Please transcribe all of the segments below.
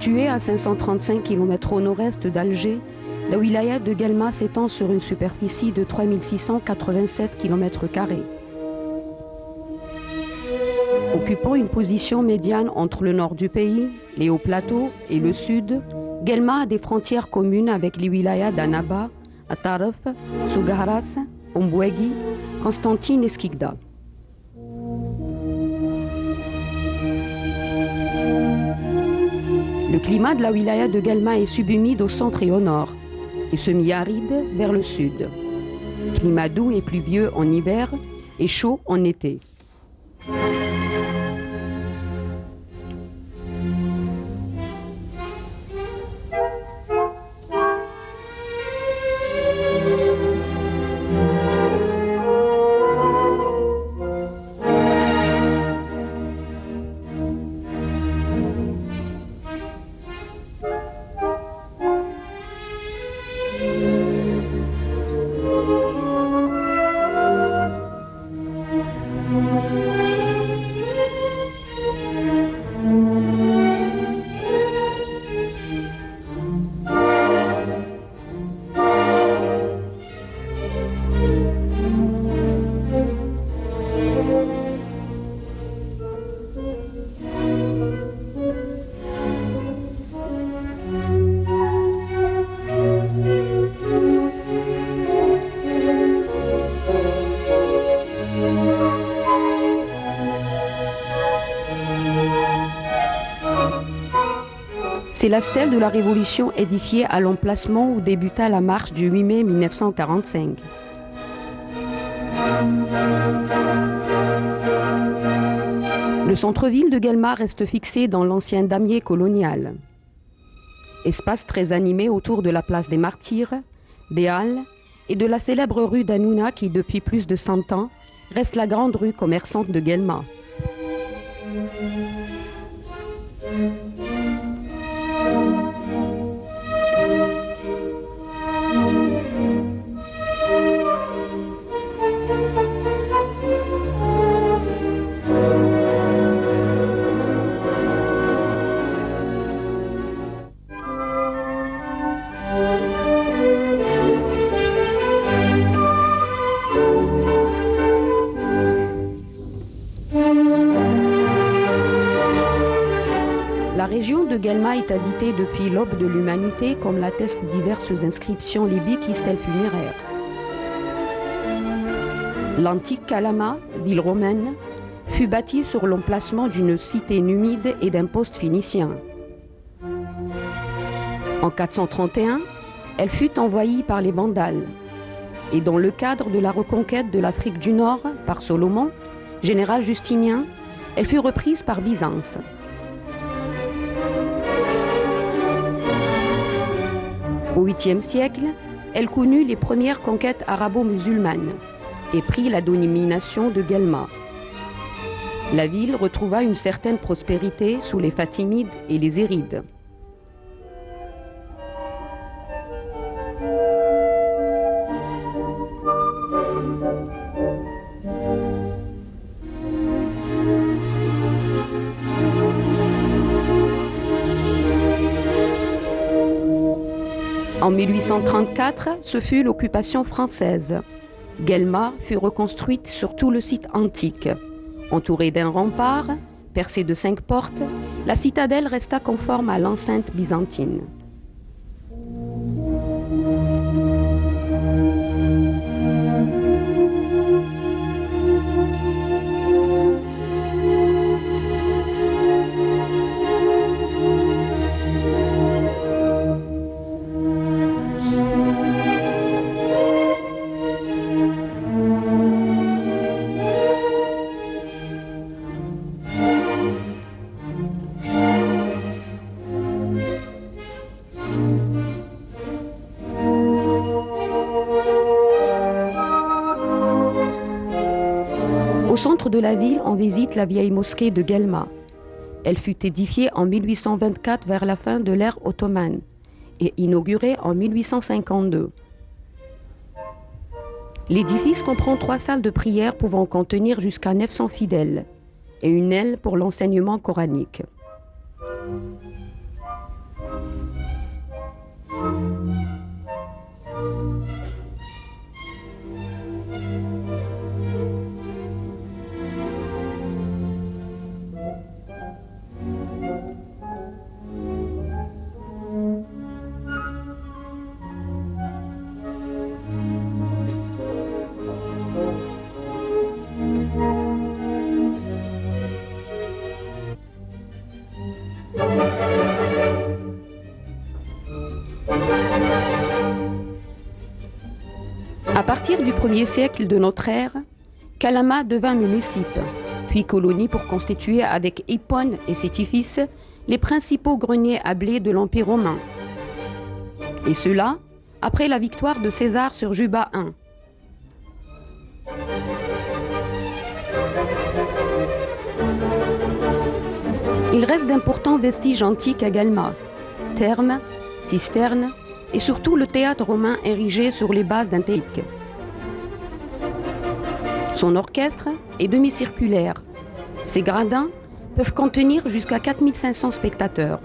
Située à 535 km au nord-est d'Alger, la wilaya de Guelma s'étend sur une superficie de 3687 km². Occupant une position médiane entre le nord du pays, les hauts plateaux et le sud, Guelma a des frontières communes avec les wilayas d'Annaba, Ataraf, Sougaras, Ombouegui, Constantine et Skikda. Le climat de la wilaya de Guelma est subhumide au centre et au nord, et semi-aride vers le sud. Climat doux et pluvieux en hiver et chaud en été. C'est la stèle de la Révolution édifiée à l'emplacement où débuta la marche du 8 mai 1945. Le centre-ville de Guelma reste fixé dans l'ancien damier colonial. Espace très animé autour de la place des Martyrs, des Halles et de la célèbre rue d'Hanouna qui, depuis plus de 100 ans, reste la grande rue commerçante de Guelma. La région de Guelma est habitée depuis l'aube de l'humanité, comme l'attestent diverses inscriptions libiques et stèles funéraires. L'antique Calama, ville romaine, fut bâtie sur l'emplacement d'une cité numide et d'un poste phénicien. En 431, elle fut envahie par les Vandales. Et dans le cadre de la reconquête de l'Afrique du Nord par Solomon, général Justinien, elle fut reprise par Byzance. Au 8e siècle, elle connut les premières conquêtes arabo-musulmanes et prit la domination de Guelma. La ville retrouva une certaine prospérité sous les Fatimides et les Zérides. En 1834, ce fut l'occupation française. Guelma fut reconstruite sur tout le site antique. Entourée d'un rempart, percée de 5 portes, la citadelle resta conforme à l'enceinte byzantine. Au centre de la ville, on visite la vieille mosquée de Guelma. Elle fut édifiée en 1824 vers la fin de l'ère ottomane et inaugurée en 1852. L'édifice comprend 3 salles de prière pouvant contenir jusqu'à 900 fidèles et une aile pour l'enseignement coranique. À partir du 1er siècle de notre ère, Calama devint municipe, puis colonie pour constituer avec Hippone et Sétiphis les principaux greniers à blé de l'Empire romain. Et cela après la victoire de César sur Juba I. Il reste d'importants vestiges antiques à Galma, thermes, cisternes et surtout le théâtre romain érigé sur les bases d'un théique. Son orchestre est demi-circulaire. Ses gradins peuvent contenir jusqu'à 4500 spectateurs.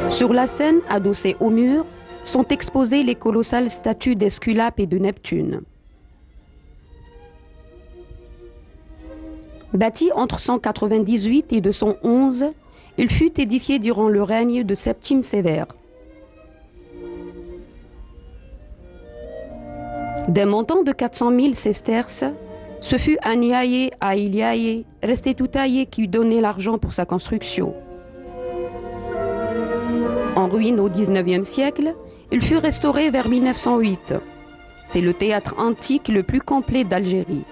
Sur la scène, adossée au mur, sont exposées les colossales statues d'Esculape et de Neptune. Bâti entre 198 et 211, il fut édifié durant le règne de Septime Sévère. D'un montant de 400 000 sesterces, ce fut Aniaye à Iliaye, Restitutaye qui eut donné l'argent pour sa construction. En ruine au XIXe siècle, il fut restauré vers 1908. C'est le théâtre antique le plus complet d'Algérie.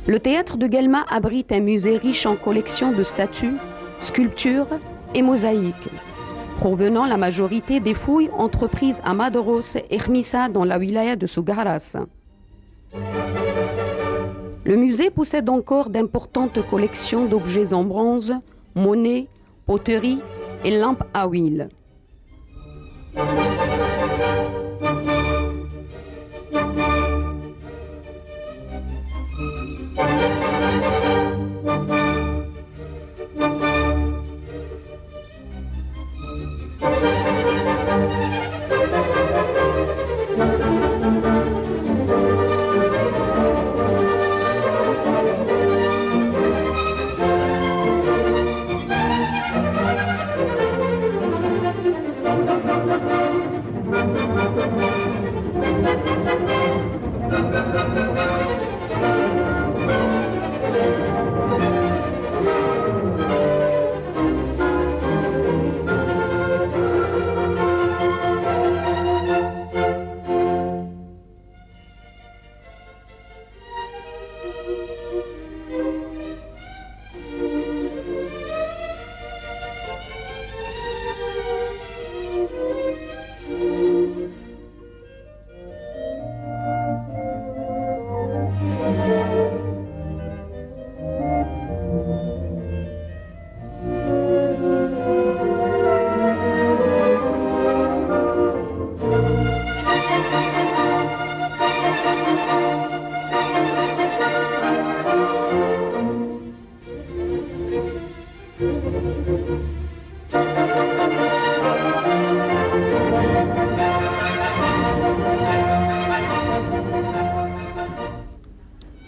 Le théâtre de Guelma abrite un musée riche en collections de statues, sculptures et mosaïques, provenant la majorité des fouilles entreprises à Madaros et Khmissa dans la wilaya de Sougaras. Le musée possède encore d'importantes collections d'objets en bronze, monnaies, poteries et lampes à huile.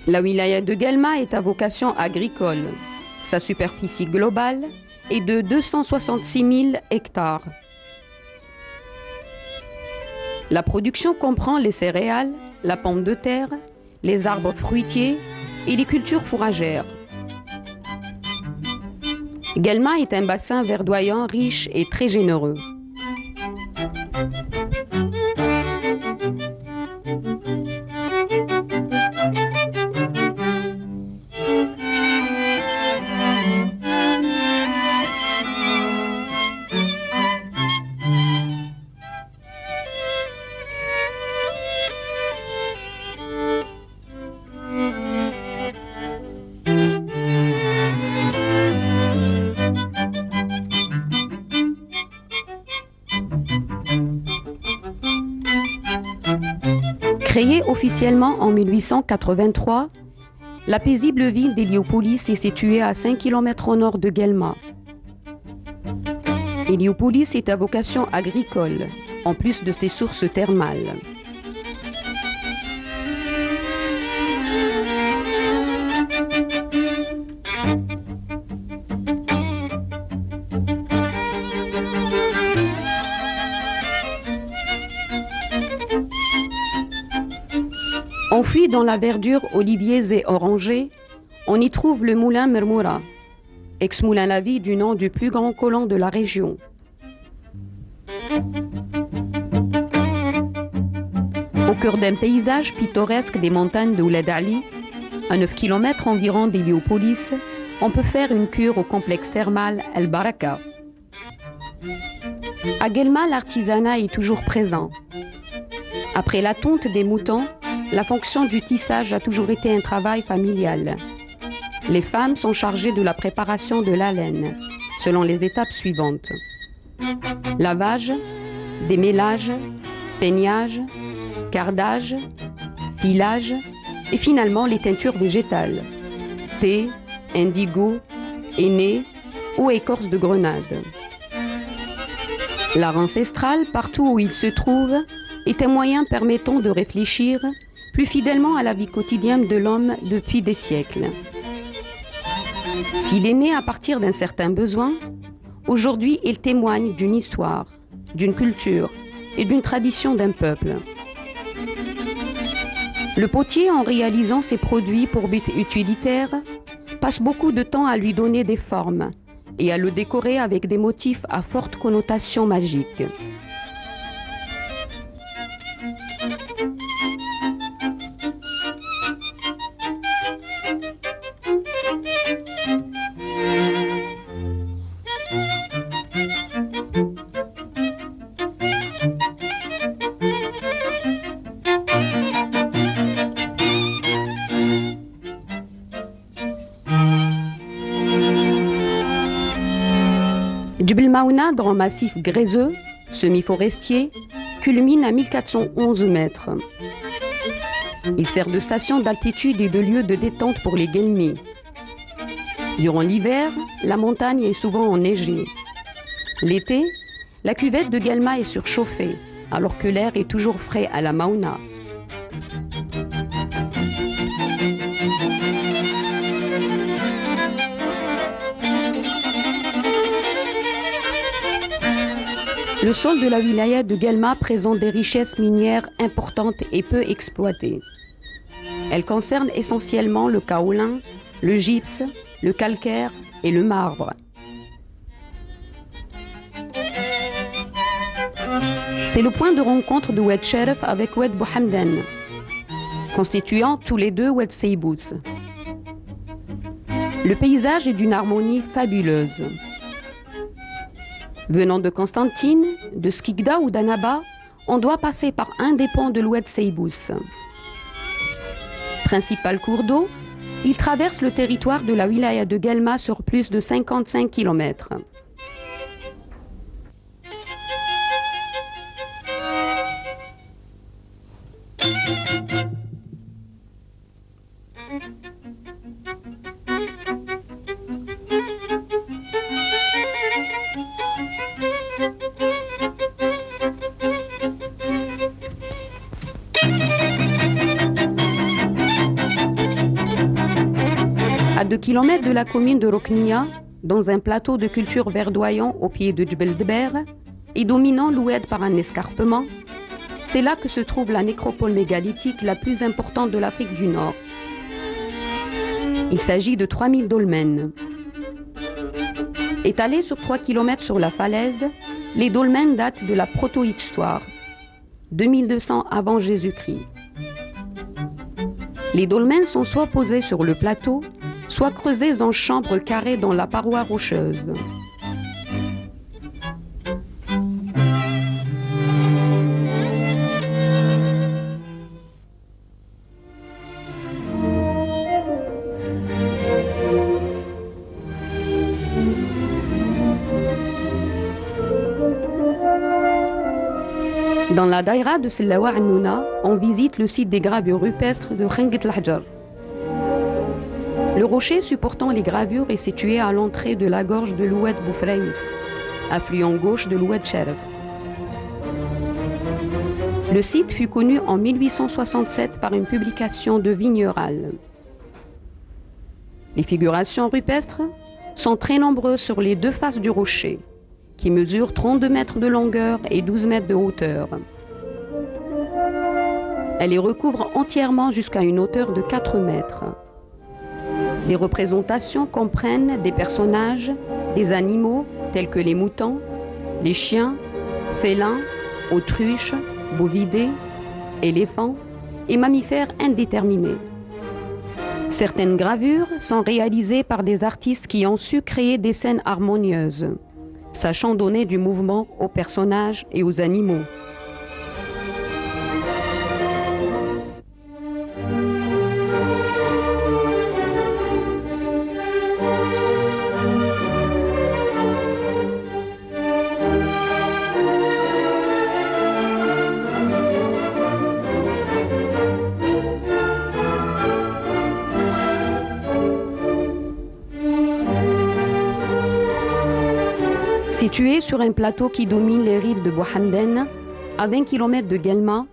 La wilaya de Guelma est à vocation agricole. Sa superficie globale est de 266 000 hectares. La production comprend les céréales, la pomme de terre, les arbres fruitiers et les cultures fourragères. Guelma est un bassin verdoyant, riche et très généreux. Créée officiellement en 1883, la paisible ville d'Héliopolis est située à 5 km au nord de Guelma. Héliopolis est à vocation agricole, en plus de ses sources thermales. Enfouis dans la verdure oliviers et orangers, on y trouve le moulin Mermoura, ex-Moulin-la-Vie du nom du plus grand colon de la région. Au cœur d'un paysage pittoresque des montagnes de Ouled Ali, à 9 km environ d'Héliopolis, on peut faire une cure au complexe thermal El Baraka. À Guelma, l'artisanat est toujours présent. Après la tonte des moutons, la fonction du tissage a toujours été un travail familial. Les femmes sont chargées de la préparation de la laine, selon les étapes suivantes. Lavage, démêlage, peignage, cardage, filage et finalement les teintures végétales, thé, indigo, henné ou écorce de grenade. L'art ancestral, partout où il se trouve, est un moyen permettant de réfléchir plus fidèlement à la vie quotidienne de l'homme depuis des siècles. S'il est né à partir d'un certain besoin, aujourd'hui il témoigne d'une histoire, d'une culture et d'une tradition d'un peuple. Le potier, en réalisant ses produits pour but utilitaire, passe beaucoup de temps à lui donner des formes et à le décorer avec des motifs à forte connotation magique. Djebel Maouna, grand massif gréseux, semi-forestier, culmine à 1411 mètres. Il sert de station d'altitude et de lieu de détente pour les guelmis. Durant l'hiver, la montagne est souvent enneigée. L'été, la cuvette de Guelma est surchauffée, alors que l'air est toujours frais à la Maouna. Le sol de la wilaya de Guelma présente des richesses minières importantes et peu exploitées. Elles concernent essentiellement le kaolin, le gypse, le calcaire et le marbre. C'est le point de rencontre de Oued Cheref avec Oued Bouhamdan, constituant tous les deux Oued Seybous. Le paysage est d'une harmonie fabuleuse. Venant de Constantine, de Skikda ou d'Annaba, on doit passer par un des ponts de l'Oued Seybous. Principal cours d'eau, il traverse le territoire de la wilaya de Guelma sur plus de 55 km. À 2 km de la commune de Roknia, dans un plateau de culture verdoyant au pied de Djebel Dber et dominant l'Oued par un escarpement, c'est là que se trouve la nécropole mégalithique la plus importante de l'Afrique du Nord. Il s'agit de 3000 dolmens. Étalés sur 3 km sur la falaise, les dolmens datent de la protohistoire, 2200 avant Jésus-Christ. Les dolmens sont soit posés sur le plateau, soit creusés en chambres carrées dans la paroi rocheuse. Dans la daïra de Sellawa Announa, on visite le site des gravures rupestres de Khenget al-Hajar. Le rocher supportant les gravures est situé à l'entrée de la gorge de l'Oued Boufraïs, affluent gauche de l'Oued Cheref. Le site fut connu en 1867 par une publication de Vigneral. Les figurations rupestres sont très nombreuses sur les deux faces du rocher, qui mesure 32 mètres de longueur et 12 mètres de hauteur. Elle les recouvre entièrement jusqu'à une hauteur de 4 mètres. Les représentations comprennent des personnages, des animaux tels que les moutons, les chiens, félins, autruches, bovidés, éléphants et mammifères indéterminés. Certaines gravures sont réalisées par des artistes qui ont su créer des scènes harmonieuses, sachant donner du mouvement aux personnages et aux animaux. Située sur un plateau qui domine les rives de Bouhamden, à 20 km de Guelma,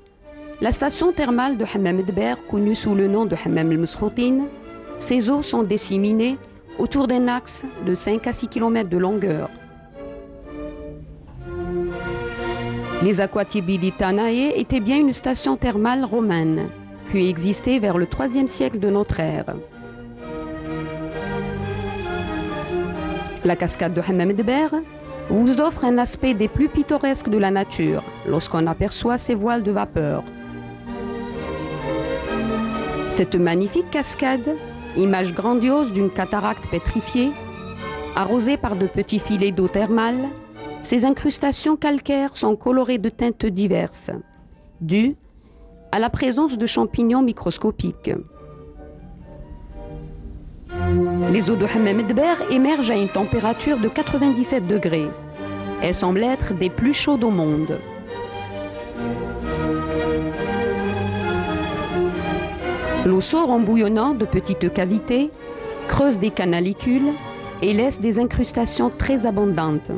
la station thermale de Hammam Dber, connue sous le nom de Hammam el-Meskhoutin, ses eaux sont disséminées autour d'un axe de 5 à 6 km de longueur. Les Aquatibiditanae étaient bien une station thermale romaine, qui existait vers le IIIe siècle de notre ère. La cascade de Hammam Dber vous offre un aspect des plus pittoresques de la nature lorsqu'on aperçoit ses voiles de vapeur. Cette magnifique cascade, image grandiose d'une cataracte pétrifiée, arrosée par de petits filets d'eau thermale, ses incrustations calcaires sont colorées de teintes diverses, dues à la présence de champignons microscopiques. Les eaux de Hammam Dber émergent à une température de 97 degrés. Elles semblent être des plus chaudes au monde. L'eau sort en bouillonnant de petites cavités, creuse des canalicules et laisse des incrustations très abondantes.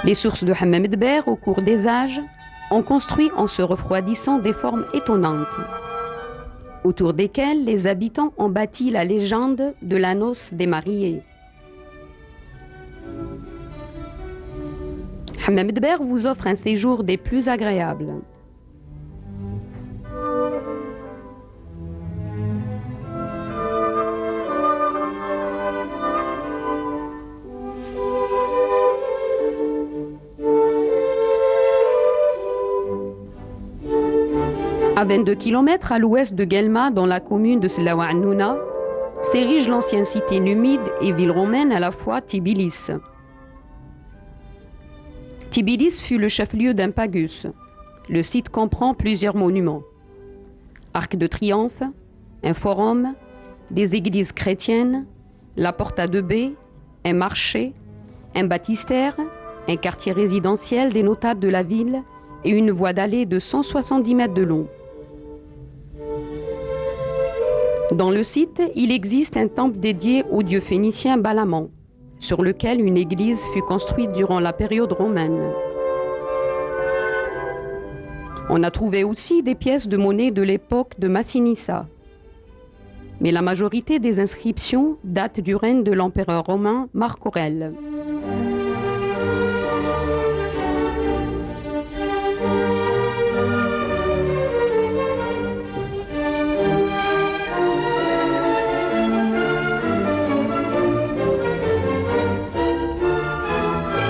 Les sources de Hammam Dber, au cours des âges, ont construit en se refroidissant des formes étonnantes, autour desquelles les habitants ont bâti la légende de la noce des mariés. Hammam Dber vous offre un séjour des plus agréables. À 22 km à l'ouest de Guelma, dans la commune de Slaouanouna, s'érige l'ancienne cité numide et ville romaine à la fois Tibilis. Tibilis fut le chef-lieu d'un pagus. Le site comprend plusieurs monuments. Arc de triomphe, un forum, des églises chrétiennes, la porte à deux baies, un marché, un baptistère, un quartier résidentiel des notables de la ville et une voie d'allée de 170 mètres de long. Dans le site, il existe un temple dédié au dieu phénicien Balamon, sur lequel une église fut construite durant la période romaine. On a trouvé aussi des pièces de monnaie de l'époque de Massinissa. Mais la majorité des inscriptions datent du règne de l'empereur romain Marc Aurèle.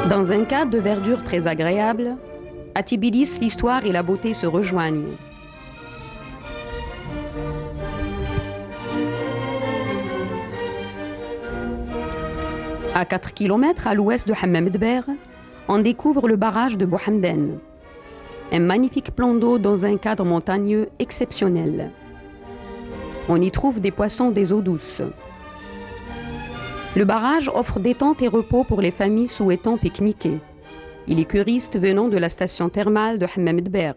Dans un cadre de verdure très agréable, à Tibilis, l'histoire et la beauté se rejoignent. À 4 km à l'ouest de Hammam Dber, on découvre le barrage de Bouhamden, un magnifique plan d'eau dans un cadre montagneux exceptionnel. On y trouve des poissons des eaux douces. Le barrage offre détente et repos pour les familles souhaitant pique-niquer et les curistes venant de la station thermale de Hammam Dber.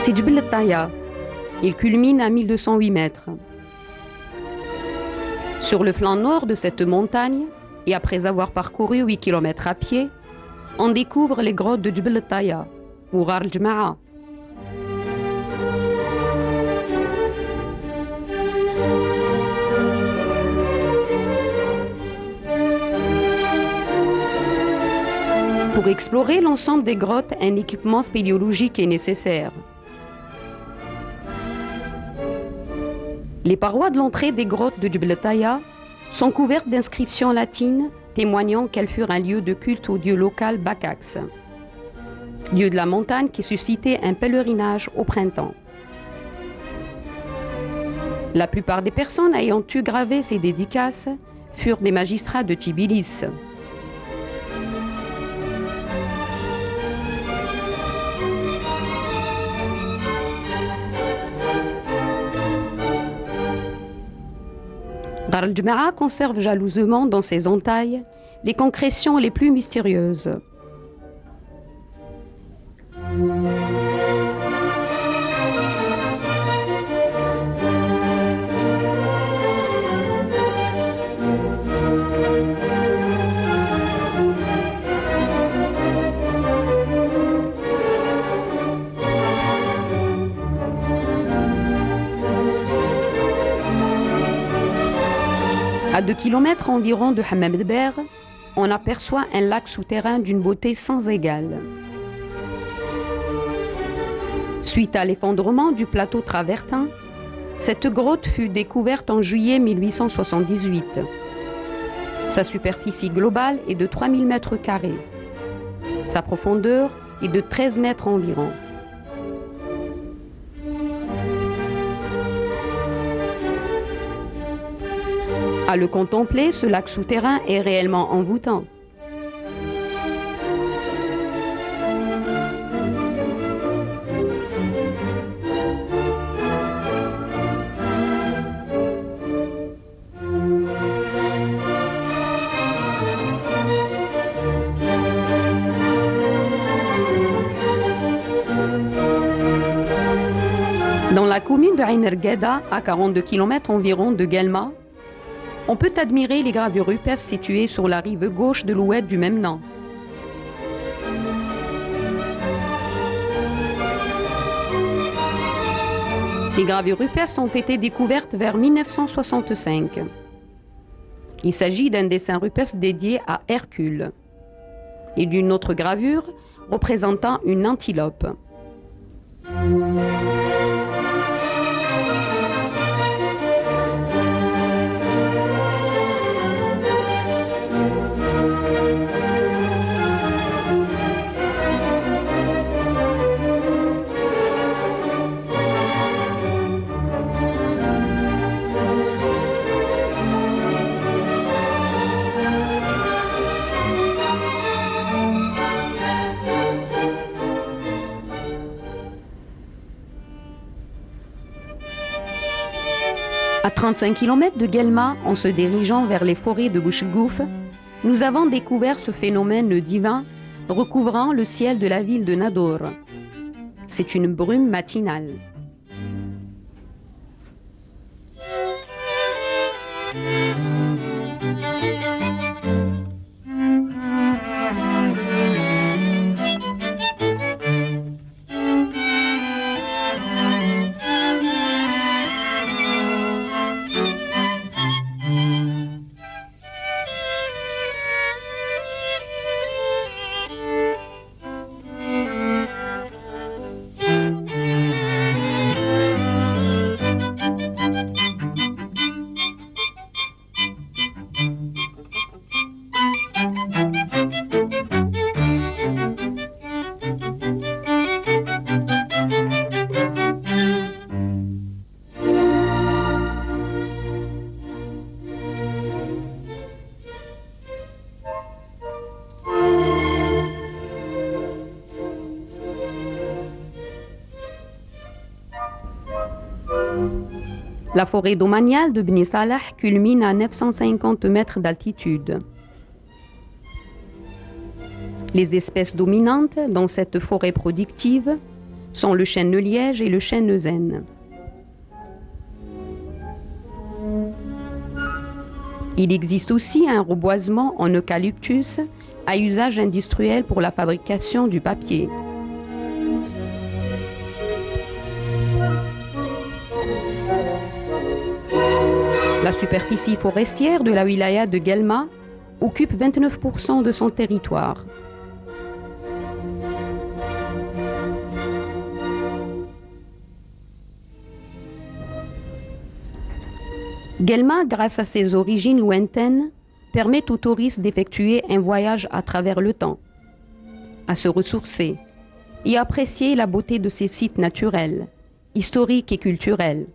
C'est Djbel el-Taya. Il culmine à 1208 mètres. Sur le flanc nord de cette montagne, et après avoir parcouru 8 km à pied, on découvre les grottes de Djbel el-Taya, ou Ghar el-Jma'a. Pour explorer l'ensemble des grottes, un équipement spéléologique est nécessaire. Les parois de l'entrée des grottes de Djbel el-Taya sont couvertes d'inscriptions latines témoignant qu'elles furent un lieu de culte au dieu local Bakax, dieu de la montagne qui suscitait un pèlerinage au printemps. La plupart des personnes ayant eu gravé ces dédicaces furent des magistrats de Tbilis. Ghar el-Jma'a conserve jalousement dans ses entailles les concrétions les plus mystérieuses. À 2 km environ de Hammam Dber, on aperçoit un lac souterrain d'une beauté sans égale. Suite à l'effondrement du plateau travertin, cette grotte fut découverte en juillet 1878. Sa superficie globale est de 3000 mètres carrés. Sa profondeur est de 13 mètres environ. À le contempler, ce lac souterrain est réellement envoûtant. Dans la commune de Ain el-Gheda, à 42 km environ de Guelma, on peut admirer les gravures rupestres situées sur la rive gauche de l'oued du même nom. Les gravures rupestres ont été découvertes vers 1965. Il s'agit d'un dessin rupestre dédié à Hercule et d'une autre gravure représentant une antilope. À 35 km de Guelma, en se dirigeant vers les forêts de Bouchgouf, nous avons découvert ce phénomène divin recouvrant le ciel de la ville de Nador. C'est une brume matinale. La forêt domaniale de Bni Salah culmine à 950 mètres d'altitude. Les espèces dominantes dans cette forêt productive sont le chêne liège et le chêne zen. Il existe aussi un reboisement en eucalyptus à usage industriel pour la fabrication du papier. La superficie forestière de la wilaya de Guelma occupe 29% de son territoire. Guelma, grâce à ses origines lointaines, permet aux touristes d'effectuer un voyage à travers le temps, à se ressourcer et apprécier la beauté de ses sites naturels, historiques et culturels.